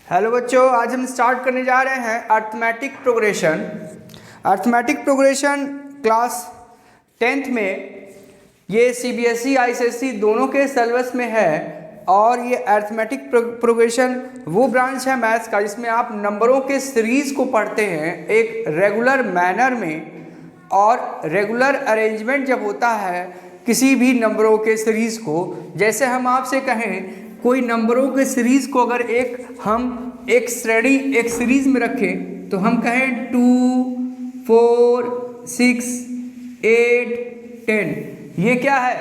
Hello बच्चों, आज हम स्टार्ट करने जा रहे हैं arithmetic progression. Arithmetic progression class 10th में ये सीबीएसई आईसीएसई दोनों के सिलेबस में है और ये अर्थमेटिक प्रोग्रेशन वो ब्रांच है मैथ्स का जिसमें आप नंबरों के सीरीज़ को पढ़ते हैं एक रेगुलर मैनर में। और रेगुलर अरेंजमेंट जब होता है किसी भी नंबरों के सीरीज़ को, जैसे हम आपसे कहें कोई नंबरों के सीरीज़ को अगर हम एक श्रेणी एक सीरीज़ में रखें तो हम कहें 2, 4, 6, 8, 10, ये क्या है?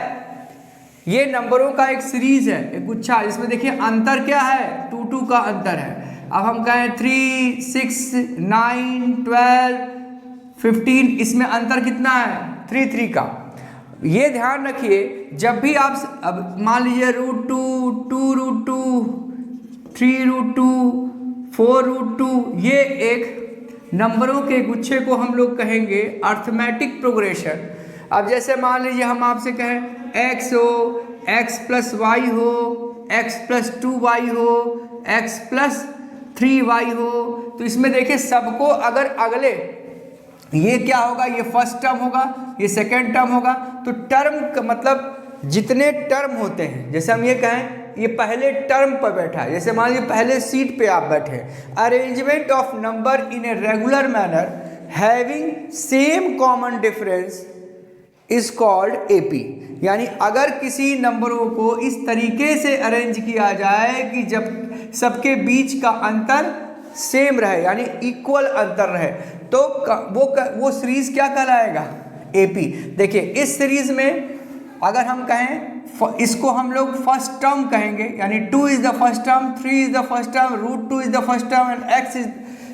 ये नंबरों का एक सीरीज़ है, एक गुच्छा। इसमें देखिए अंतर क्या है, 2 2 का अंतर है। अब हम कहें 3, 6, 9, 12, 15, इसमें अंतर कितना है? 3 3 का। ये ध्यान रखिए, जब भी आप अब मान लीजिए √2, 2√2, 3√2, 4√2, ये एक नंबरों के गुच्छे को हम लोग कहेंगे अर्थमेटिक प्रोग्रेशन। अब जैसे मान लीजिए हम आपसे कहें x हो, x + y हो, x + 2y हो, x + 3y हो, तो इसमें देखिए सबको अगर अगले ये क्या होगा, ये फर्स्ट टर्म होगा, ये सेकेंड टर्म होगा। तो टर्म का मतलब जितने टर्म होते हैं, जैसे हम ये कहें ये पहले टर्म पर बैठा है, जैसे मान लीजिए पहले सीट पे आप बैठे। Arrangement of number in a regular manner having same common difference is called AP. यानी अगर किसी नंबरों को इस तरीके से अरेंज किया जाए कि जब सबके बीच का अंतर सेम रहे, यानी इक्वल अंतर रहे, तो वो सीरीज क्या कहलाएगा? एपी। देखिए इस सीरीज में अगर हम कहें इसको हम लोग फर्स्ट टर्म कहेंगे, यानी 2 is the first term, 3 is the first term, √2 is the first term and x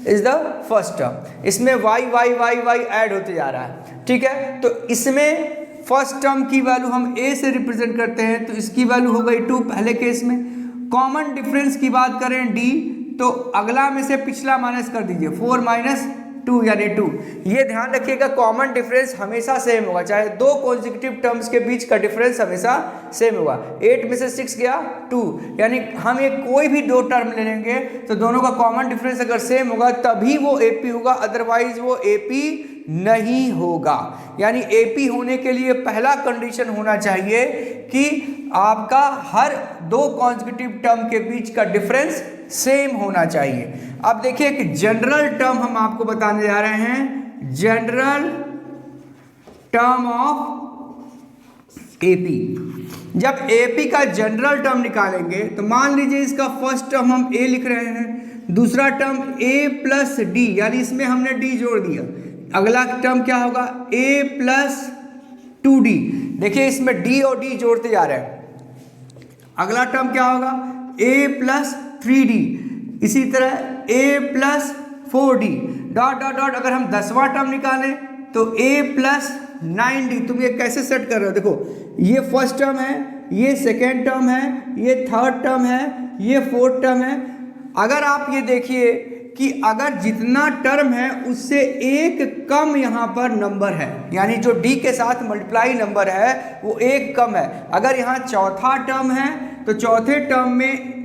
is the first term. इसमें y ऐड होते जा रहा है, ठीक है। तो इसमें फर्स्ट टर्म की वैल्यू हम a से रिप्रेजेंट करते हैं, तो इसकी वैल्यू हो गई 2 पहले केस में। कॉमन डिफरेंस की बात करें d, तो अगला में से पिछला माइनस कर दीजिए, 4 - 2 यानी 2। ये ध्यान रखिएगा कॉमन डिफरेंस हमेशा सेम होगा, चाहे दो कॉन्सेक्यूटिव टर्म्स के बीच का डिफरेंस हमेशा सेम होगा। 8 में से 6 गया 2, यानी हम ये कोई भी दो टर्म ले लेंगे तो दोनों का कॉमन डिफरेंस अगर सेम होगा तभी वो एपी होगा, अदरवाइज वो एपी नहीं होगा। यानी एपी होने के लिए पहला कंडीशन होना चाहिए कि आपका हर दो कॉन्सेक्यूटिव टर्म के बीच का डिफरेंस सेम होना चाहिए। अब देखिए कि जनरल टर्म हम आपको बताने जा रहे हैं, जनरल टर्म ऑफ एपी। जब एपी का जनरल टर्म निकालेंगे तो मान लीजिए इसका फर्स्ट टर्म हम ए लिख रहे हैं, दूसरा टर्म a + d, यानी इसमें हमने d जोड़ दिया। अगला टर्म क्या होगा? a + 2d। देखिए इसमें d और d जोड़ते जा रहे हैं। अगला टर्म क्या होगा? a + 3d, इसी तरह a + 4d, dot dot dot. अगर हम 10वां टर्म निकालें तो a + 9d। तुम ये कैसे सेट कर रहे हो? देखो ये फर्स्ट टर्म है, ये सेकेंड टर्म है, ये थर्ड टर्म है, ये फोर्थ टर्म है। अगर आप ये देखिए कि अगर जितना टर्म है उससे एक कम यहाँ पर नंबर है, यानी जो d के साथ मल्टीप्लाई नंबर है वो एक कम है। अगर यहाँ चौथा टर्म है तो चौथे टर्म में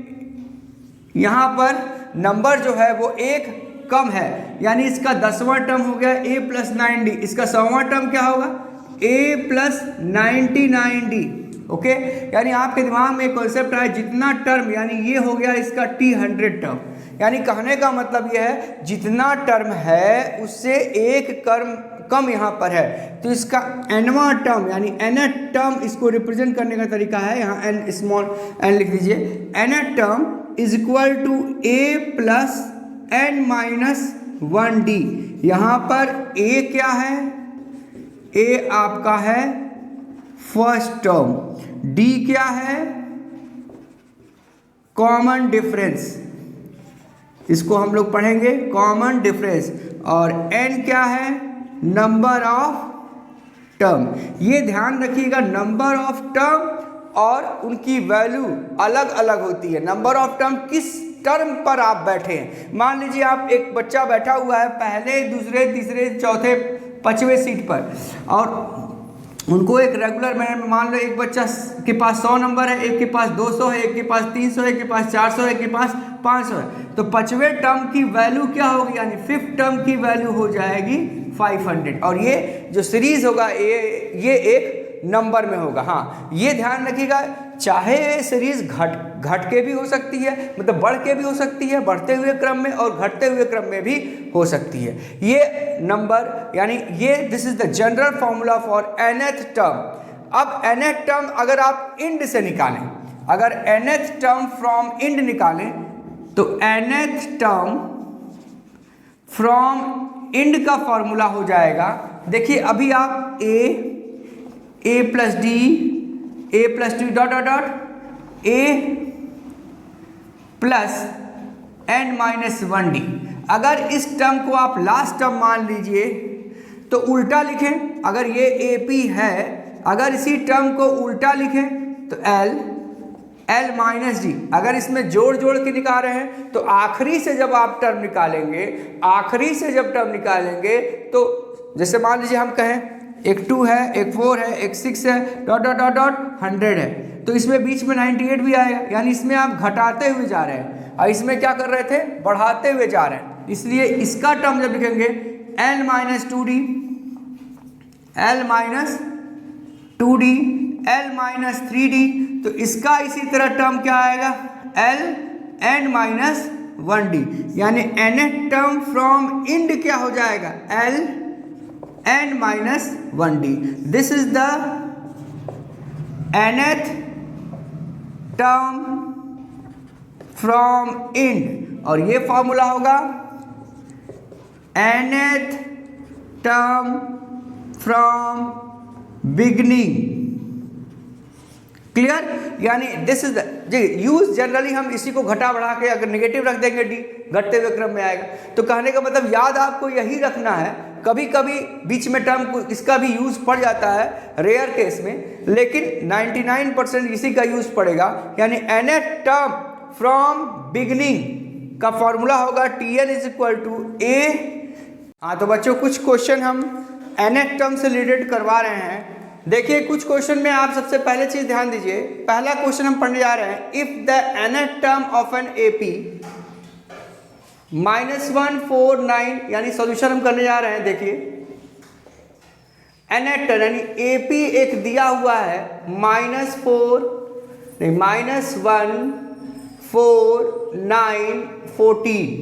यहाँ पर नंबर जो है वो एक कम है, यानी इसका 10वां टर्म हो गया a + 9d। इसका 100वां टर्म क्या होगा? a + 99d। ओके, यानी आपके दिमाग में एक कॉन्सेप्ट आया, जितना टर्म, यानी ये हो गया इसका t100 टर्म। यानी कहने का मतलब ये है जितना टर्म है उससे एक कम यहाँ पर है, तो इसका nवां टर्म यानी nth टर्म, इसको रिप्रेजेंट करने का तरीका है, यहाँ n स्मॉल n लिख दीजिए। nth term is equal to a + n - 1d। यहाँ पर a क्या है? a आपका है फर्स्ट टर्म, d क्या है? कॉमन डिफरेंस, इसको हम लोग पढ़ेंगे कॉमन डिफरेंस। और n क्या है? Number of term. ये ध्यान रखिएगा, नंबर ऑफ टर्म और उनकी वैल्यू अलग अलग होती है। नंबर ऑफ टर्म किस टर्म पर आप बैठे हैं। मान लीजिए आप एक बच्चा बैठा हुआ है पहले, दूसरे, तीसरे, चौथे, 5वें सीट पर, और उनको एक रेगुलर मैनर में, मान लो एक बच्चा के पास 100 नंबर है, एक के पास 200 है, एक के पास 300 है, एक के पास 400 है, एक के पास 500 है, तो 5वें टर्म की वैल्यू क्या होगी, यानी 5th टर्म की वैल्यू हो जाएगी 500। और ये जो सीरीज होगा ये एक नंबर में होगा। हाँ, ये ध्यान रखिएगा, चाहे ये सीरीज घट के भी हो सकती है, मतलब बढ़ के भी हो सकती है, बढ़ते हुए क्रम में, और घटते हुए क्रम में भी हो सकती है। ये नंबर यानी ये this is the general formula for nth term. अब nth टर्म अगर आप इंड से निकालें, अगर nth टर्म फ्रॉम इंड निकालें, तो nth टर्म फ्रॉम इंड का फॉर्मूला हो जाएगा, देखिए अभी आप a plus D dot dot dot a plus n minus 1d। अगर इस टर्म को आप लास्ट टर्म मान लीजिए तो उल्टा लिखें, अगर ये AP है, अगर इसी टर्म को उल्टा लिखें तो l माइनस डी। अगर इसमें जोड़ के निकाल रहे हैं तो आखिरी से जब आप टर्म निकालेंगे, आखिरी से जब टर्म निकालेंगे तो जैसे मान लीजिए हम कहें एक 2 है, एक 4 है, एक 6 है, डॉट डॉट डॉट डॉट 100 है, तो इसमें बीच में 98 भी आएगा, यानी इसमें आप घटाते हुए जा रहे हैं और इसमें क्या कर रहे थे, बढ़ाते हुए जा रहे हैं। इसलिए इसका टर्म जब लिखेंगे l minus 2d, l minus 2d, l minus 3d, तो इसका इसी तरह टर्म क्या आएगा, l n माइनस 1d, यानी nth टर्म फ्रॉम इंड क्या हो जाएगा, l n minus 1d। This is the nth term from end, और ये फॉर्मूला होगा nth term from beginning. Clear, यानी this is the use generally हम इसी को घटा बढ़ा के अगर नेगेटिव रख देंगे डी, घटते हुए क्रम में आएगा। तो कहने का मतलब याद आपको यही रखना है, कभी कभी बीच में टर्म इसका भी यूज पड़ जाता है रेयर केस में, लेकिन 99% इसी का यूज पड़ेगा। यानी nth टर्म फ्रॉम बिगनिंग का फॉर्मूला होगा Tn is equal to a। हाँ, तो बच्चों कुछ क्वेश्चन हम nth टर्म से रिलेटेड करवा रहे हैं। देखिए कुछ क्वेश्चन में आप सबसे पहले चीज ध्यान दीजिए, पहला क्वेश्चन हम पढ़ने जा रहे हैं, if the nth term of an AP -149, यानी सॉल्यूशन हम करने जा रहे हैं। देखिए nth टर्म यानी AP एक दिया हुआ है -14914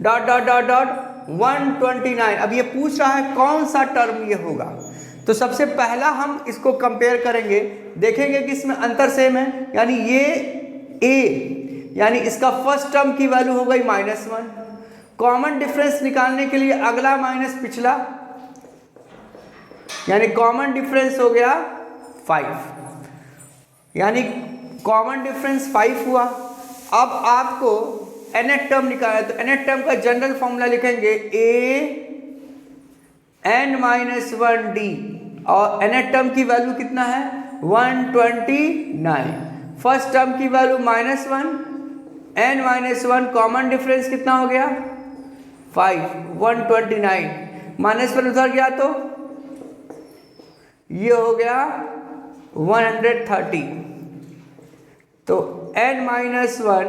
डॉट डॉट डॉट डॉट 129। अब ये पूछ रहा है कौन सा टर्म ये होगा, तो सबसे पहला हम इसको कंपेयर करेंगे, देखेंगे कि इसमें अंतर सेम है, यानी ये a, यानी इसका फर्स्ट टर्म की वैल्यू हो गई -1। कॉमन डिफरेंस निकालने के लिए अगला माइनस पिछला, यानी कॉमन डिफरेंस हो गया 5, यानी कॉमन डिफरेंस 5 हुआ। अब आपको nth टर्म निकालना है, तो nth टर्म का जनरल फॉर्मूला लिखेंगे an-1d, और nth टर्म की वैल्यू कितना है 129। फर्स्ट टर्म की वैल्यू -1, n-1 कॉमन डिफरेंस कितना हो गया 5, 129 -1 उधर गया तो ये हो गया 130। तो n-1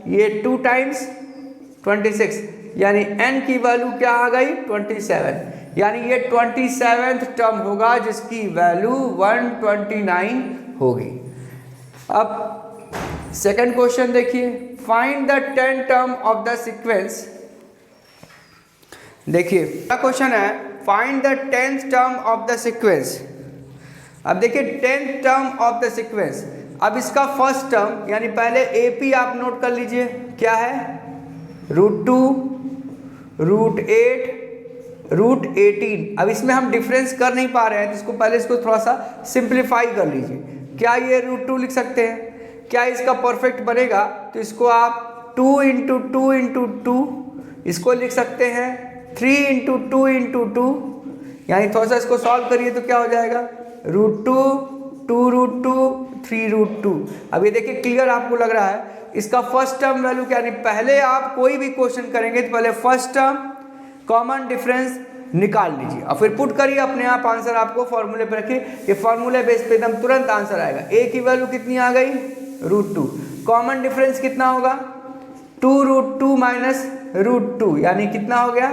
ये 2 टाइम्स 26, यानी n की वैल्यू क्या आ गई 27, यानी ये 27th टर्म होगा जिसकी वैल्यू 129 होगी। अब सेकंड क्वेश्चन देखिए, find the 10th term of the sequence. देखिए क्या क्वेश्चन है, find the 10th term of the sequence. अब देखिए 10th term of the sequence, अब इसका फर्स्ट टर्म यानी पहले AP आप नोट कर लीजिए क्या है, √2 √8 √18। अब इसमें हम डिफरेंस कर नहीं पा रहे हैं, तो इसको पहले इसको थोड़ा सा सिंप्लीफाई कर लीजिए। क्या ये √2 लिख सकते हैं, क्या इसका परफेक्ट बनेगा, तो इसको आप 2 × 2 × 2 इसको लिख सकते हैं, 3 × 2 × 2, यानी थोड़ा सा इसको सॉल्व करिए तो क्या हो जाएगा √2 2 √2 3 √2। अब ये देखिए क्लियर आपको लग रहा है, इसका फर्स्ट टर्म वैल्यू क्या, यानी पहले आप कोई भी क्वेश्चन करेंगे तो पहले फर्स्ट टर्म कॉमन डिफरेंस निकाल लीजिए और फिर पुट करिए, अपने आप आंसर आपको फॉर्मूले पे रखिए, ये फॉर्मूले बेस पे एकदम तुरंत आंसर आएगा। a की वैल्यू कितनी आ गई √2, कॉमन डिफरेंस कितना होगा 2√2 माइनस √2 यानी कितना हो गया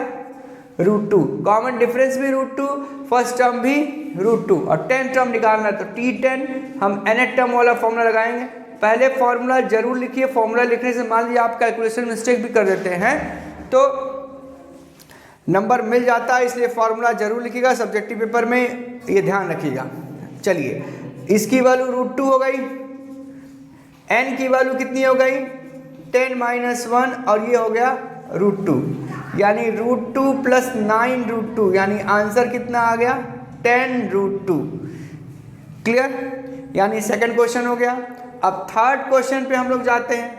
√2। कॉमन डिफरेंस भी √2, फर्स्ट टर्म भी √2 और 10 टर्म निकालना है तो T10 हम nth टर्म वाला फॉर्मूला लगाएंगे। पहले फॉर्मूला जरूर लिखिए, फॉर्मूला लिखने से मान लीजिए आप कैलकुलेशन मिस्टेक भी कर देते हैं तो नंबर मिल जाता है, इसलिए फॉर्मूला जरूर लिखिएगा, सब्जेक्टिव पेपर में ये ध्यान रखिएगा। चलिए इसकी वैल्यू √2 हो गई, n की वैल्यू कितनी हो गई 10 - 1 और ये हो गया √2 यानी √2 + 9√2 यानी आंसर कितना आ गया 10√2। क्लियर, यानी सेकंड क्वेश्चन हो गया। अब थर्ड क्वेश्चन पे हम लोग जाते हैं।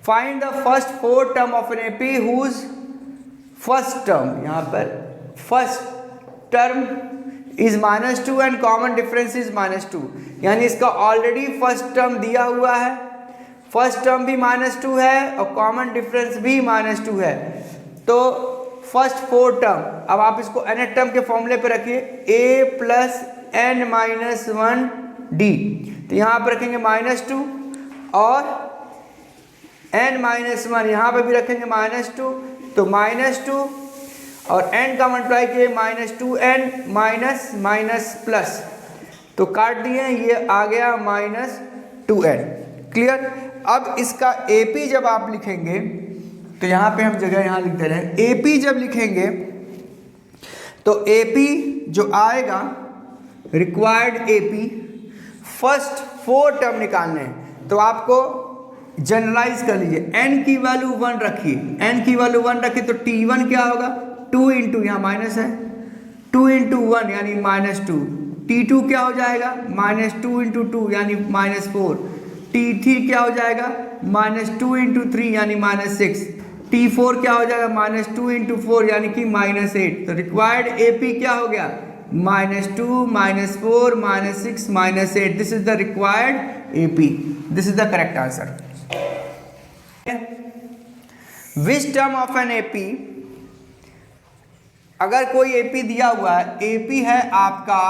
Find the first 4 term of an AP whose first term, यहाँ पर first term is -2 and common difference is -2 यानी इसका ऑलरेडी फर्स्ट टर्म दिया हुआ है, फर्स्ट टर्म भी -2 है और कॉमन डिफरेंस भी -2 है। तो फर्स्ट 4 टर्म, अब आप इसको nth टर्म के फॉर्मूले पे रखिए a + n - 1d, तो यहाँ पर रखेंगे -2 और n - 1 यहाँ पर भी रखेंगे -2, तो -2 और n का मल्टीप्लाई किए -2n माइनस प्लस, तो काट दिए, ये आ गया -2n। क्लियर। अब इसका AP जब आप लिखेंगे तो यहाँ पे हम जगह यहाँ लिख दे रहे हैं, AP जब लिखेंगे तो AP जो आएगा रिक्वायर्ड AP फर्स्ट 4 टर्म निकालने हैं, तो आपको जनरलाइज कर लीजिए, n की वैल्यू 1 रखिए, n की वैल्यू 1 रखिए तो T1 क्या होगा 2 इंटू यहाँ माइनस है 2 × 1 यानी -2, T2 क्या हो जाएगा -2 × 2 यानी -4, T3 क्या हो जाएगा -2 × 3 यानी -6, T4 क्या हो जाएगा -2 × 4 यानी कि -8। तो रिक्वायर्ड AP क्या हो गया -2 -4 -6 -8, this is the required AP, this is the correct answer. Which term of an AP, अगर कोई AP दिया हुआ है, AP है आपका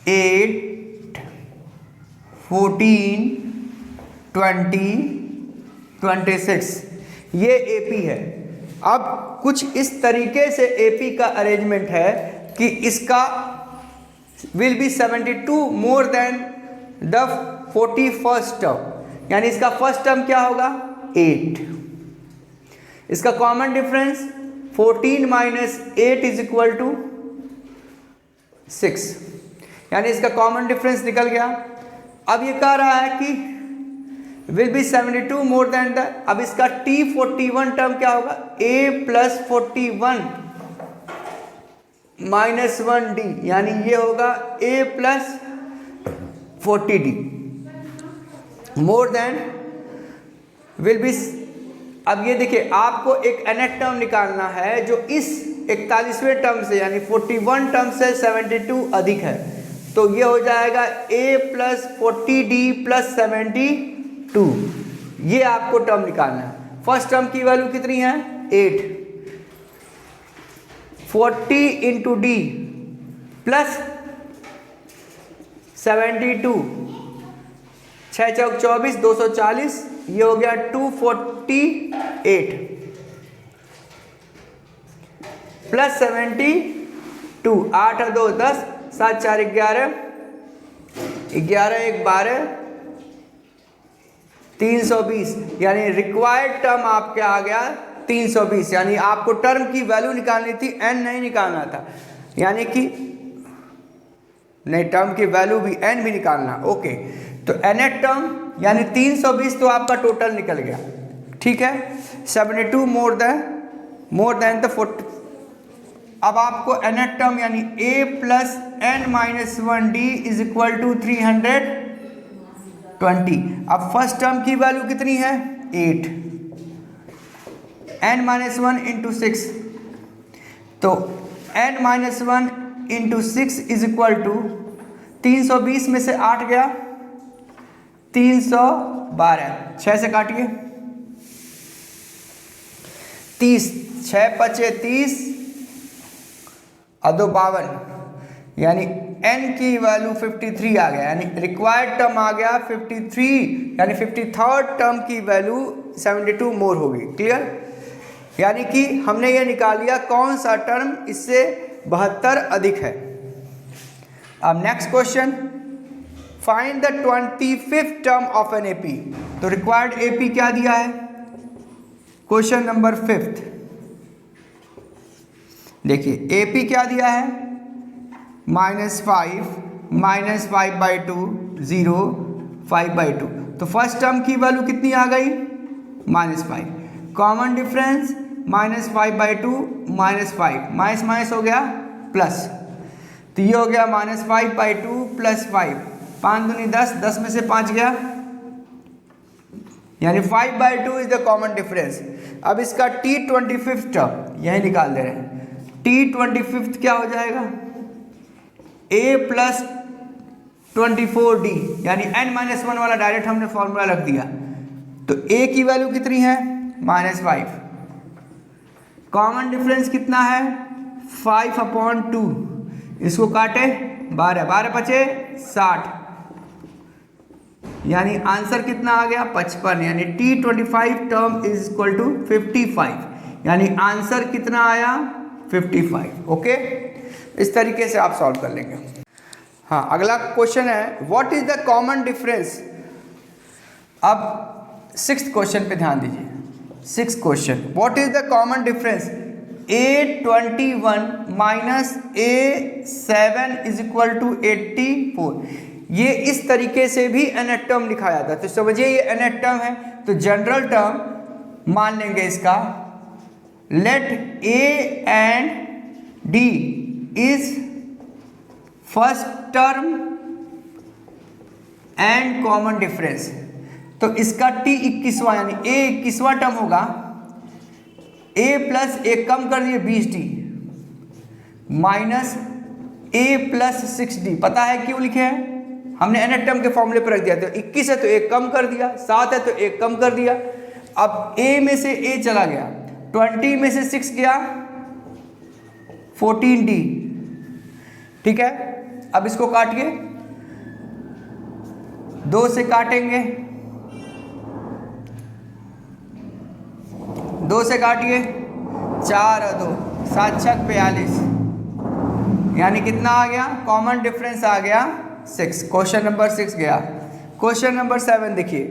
8 14 20 26, ये AP है। अब कुछ इस तरीके से AP का अरेंजमेंट है कि इसका will be 72 more than the 41st term, यानी इसका फर्स्ट टर्म क्या होगा 8, इसका कॉमन डिफरेंस 14 - 8 = 6, यानी इसका कॉमन डिफरेंस निकल गया। अब ये कह रहा है कि will be 72 more than the, अब इसका T41 टर्म क्या होगा a + 41 - 1d यानी ये होगा a + 40d more than will be. अब ये देखिए आपको एक nth टर्म निकालना है जो इस 41वें टर्म से यानी 41 टर्म से 72 अधिक है, तो ये हो जाएगा a + 40d + 72, ये आपको टर्म निकालना है। फर्स्ट टर्म की वैल्यू कितनी है 8, 40 × d + 72, 6 चौक 24 240, ये हो गया 248 + 72, 8 और 2 10, 7 4 11, 11 1 12, 320, यानी रिक्वायर्ड टर्म आपके आ गया 320, यानी आपको टर्म की वैल्यू निकालनी थी, n नहीं निकालना था, यानी कि नहीं टर्म की वैल्यू भी n भी निकालना। ओके, तो nth टर्म यानी 320 तो आपका टोटल निकल गया। ठीक है, 72 मोर देन द 40। अब आपको nth टर्म यानी a + n - 1d = 320। अब फर्स्ट टर्म की वैल्यू कितनी है 8, n - 1 × 6, तो n - 1 × 6 = 320 में से 8 गया 312, 6 से काटिए 30, 6 × 5 = 30 और 2 52, यानी n की वैल्यू 53 आ गया, यानी रिक्वायर्ड टर्म आ गया 53, यानी 53rd टर्म की वैल्यू 72 मोर होगी। क्लियर? यानी कि हमने ये निकाल लिया कौन सा टर्म इससे 72 अधिक है। अब next question, find the 25th term of an AP. तो रिक्वायर्ड एपी क्या दिया है? क्वेश्चन नंबर 5th देखिए, एपी क्या दिया है? -5 -5/2 0 5/2। तो फर्स्ट टर्म की वैल्यू कितनी आ गई? -5। कॉमन डिफरेंस -5/2 -5, माइनस माइनस हो गया प्लस, तो ये हो गया -5/2 + 5, 5 दूनी 10, 10 में से 5 गया, यानी 5/2 इज द कॉमन डिफरेंस। अब इसका T25th टर्म यही निकाल दे रहे हैं। T25th क्या हो जाएगा? A + 24D, यानी n-1 वाला डायरेक्ट हमने फॉर्मूला रख दिया। तो A की वैल्यू कितनी है? -5। कॉमन डिफरेंस कितना है? 5/2। इसको काटे 12, 12 बचे 60, यानी आंसर कितना आ गया? 55, यानी T25 term is equal to 55, यानी आंसर कितना आया? 55। ओके, इस तरीके से आप सॉल्व कर लेंगे। हाँ, अगला क्वेश्चन है what is the common difference. अब 6th क्वेश्चन पे ध्यान दीजिए। 6th question, what is the common difference A21 - A7 is equal to 84। ये इस तरीके से भी nth टर्म लिखा जाता है। तो समझिए ये nth टर्म है, तो जनरल टर्म मान लेंगे इसका, let A and D is first term and common difference. तो इसका T 21वां, यानी A 21वां टर्म होगा। A प्लस एक कम कर दिए 20D माइनस A + 6D। पता है क्यों लिखे हैं? हमने nth टर्म के फॉर्मूले पर रख दिया। तो 21 है तो एक कम कर दिया, 7 है तो एक कम कर दिया। अब A में से A चला गया, 20 में से 6 गया 14D। ठीक है, अब इसको काटिए, 2 से काटेंगे, 2 से काटिए, 4 और 2 7 छक 42, यानी कितना आ गया? कॉमन डिफरेंस आ गया 6। क्वेश्चन नंबर 6 गया। क्वेश्चन नंबर 7 देखिए,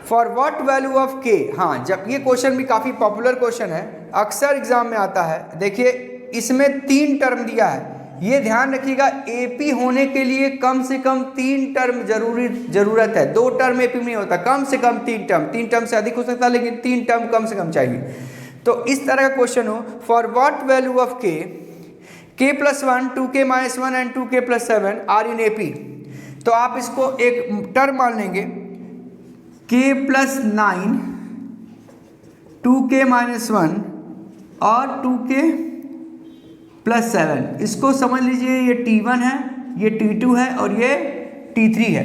for what value of K। हाँ, जब ये क्वेश्चन भी काफ़ी पॉपुलर क्वेश्चन है, अक्सर एग्जाम में आता है। देखिए इसमें 3 टर्म दिया है, ये ध्यान रखिएगा। एपी होने के लिए कम से कम 3 टर्म जरूरत है। 2 टर्म एपी में नहीं होता, कम से कम 3 टर्म। 3 टर्म से अधिक हो सकता है, लेकिन 3 टर्म कम से कम चाहिए। तो इस तरह का क्वेश्चन हो, for what value of K, K + 1 2K - 1 and 2K + 7 are in AP. तो आप इसको एक टर्म मान लेंगे, K + 9 2K - 1 और 2K + 7। इसको समझ लीजिए ये T1 है, ये T2 है और ये T3 है।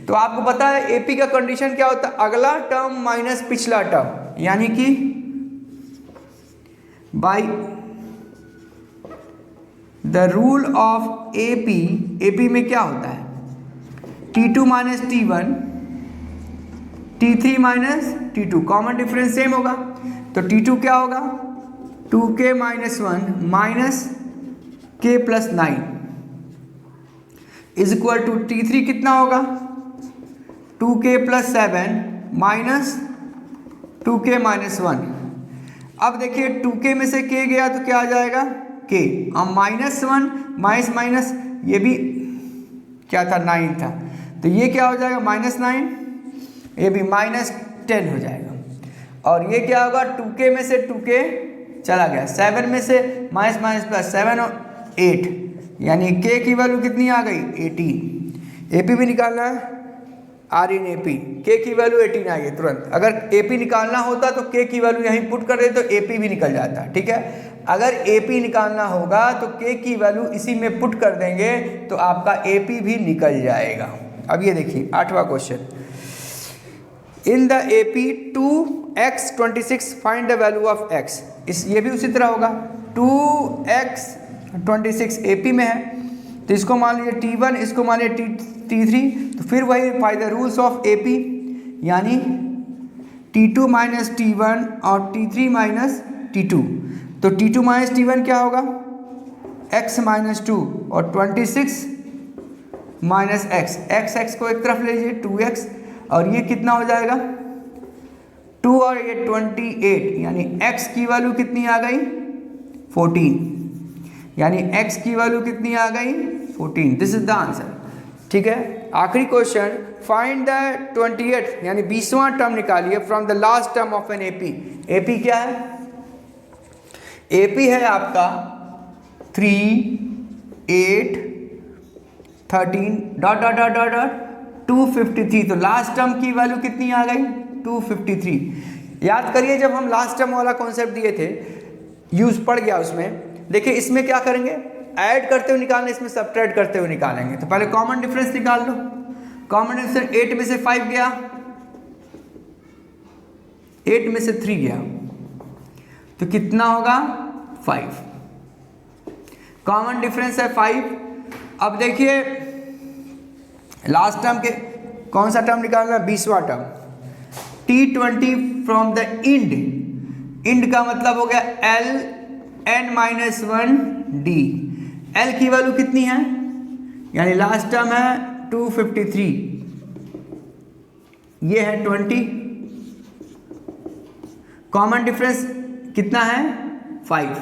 तो आपको पता है एपी का कंडीशन क्या होता है? अगला टर्म माइनस पिछला टर्म, यानी कि by the rule of AP. AP में क्या होता है? T2 - T1, T3 - T2, common difference same होगा। तो T2 क्या होगा? 2K - 1 minus K + 9 is equal to T3 कितना होगा? 2K + 7 minus 2K - 1। अब देखिए 2K में से K गया तो क्या आ जाएगा? K। अब -1 माइनस माइनस, ये भी क्या था? 9 था, तो ये क्या हो जाएगा? -9, ये भी -10 हो जाएगा। और ये क्या होगा? 2K में से 2K चला गया, 7 में से माइनस माइनस प्लस 7 और 8, यानी K की वैल्यू कितनी आ गई? 18। एपी भी निकालना है, आर इन एपी। K की वैल्यू 18 आ गई तुरंत। अगर एपी निकालना होता तो K की वैल्यू यहीं पुट कर दे तो एपी भी निकल जाता। ठीक है, अगर एपी निकालना होगा तो K की वैल्यू इसी में पुट कर देंगे तो आपका एपी भी निकल जाएगा। अब ये देखिए 8वां question, in the AP 2x26 find the value of x। इस ये भी उसी तरह होगा, 2x26 एपी में है तो इसको मान लीजिए T1, इसको मान लीजिए T3, तो फिर वही by the rules of AP, यानी T2 माइनस T1 और T3 माइनस T2। तो T2 माइनस T1 क्या होगा, x माइनस 2 और 26 माइनस x, x को एक तरफ ले लीजिए 2x, और ये कितना हो जाएगा 2 और ये 28, यानी x की वैल्यू कितनी आ गई 14, यानी x की वैल्यू कितनी आ गई 14। This is the answer. ठीक है, आखिरी क्वेश्चन, फाइंड द 28 यानी 20वां टर्म निकालिए from the last term of an AP। AP क्या है, AP है आपका 3, 8, 13 dot dot dot dot dot 253। तो लास्ट टर्म की वैल्यू कितनी आ गई 253। याद करिए जब हम लास्ट टर्म वाला कॉन्सेप्ट दिए थे, यूज पड़ गया उसमें। देखिए इसमें क्या करेंगे, ऐड करते हुए निकालना, इसमें सब्ट्रैक्ट करते हुए निकालेंगे। तो पहले कॉमन डिफरेंस निकाल लो। कॉमन डिफरेंस 8 में से 5 गया, 8 में से 3 गया, तो कितना होगा 5। कॉमन डिफरेंस है 5। अब देखिए लास्ट टर्म के कौन सा टर्म निकालना है, 20वां term. T20 from the end, end का मतलब हो गया Ln-1D। L की वैल्यू कितनी है, यानी लास्ट टर्म है 253, ये है 20। कॉमन डिफरेंस कितना है 5,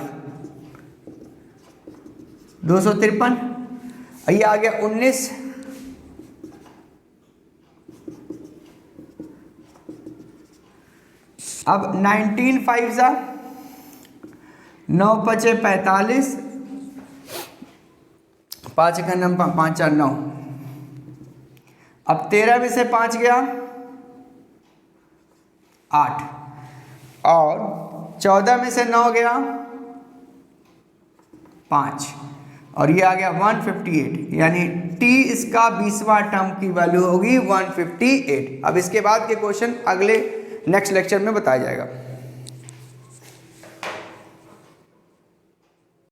253। ये आ गया 19। अब 19 5 जा 9 पचे 45, 5 का नंबर 5 4 9। अब 13 में से 5 गया 8, और 14 में से 9 गया 5, और ये आ गया 158, यानी T इसका 20वां टर्म की वैल्यू होगी 158। अब इसके बाद के क्वेश्चन अगले नेक्स्ट लेक्चर में बताया जाएगा।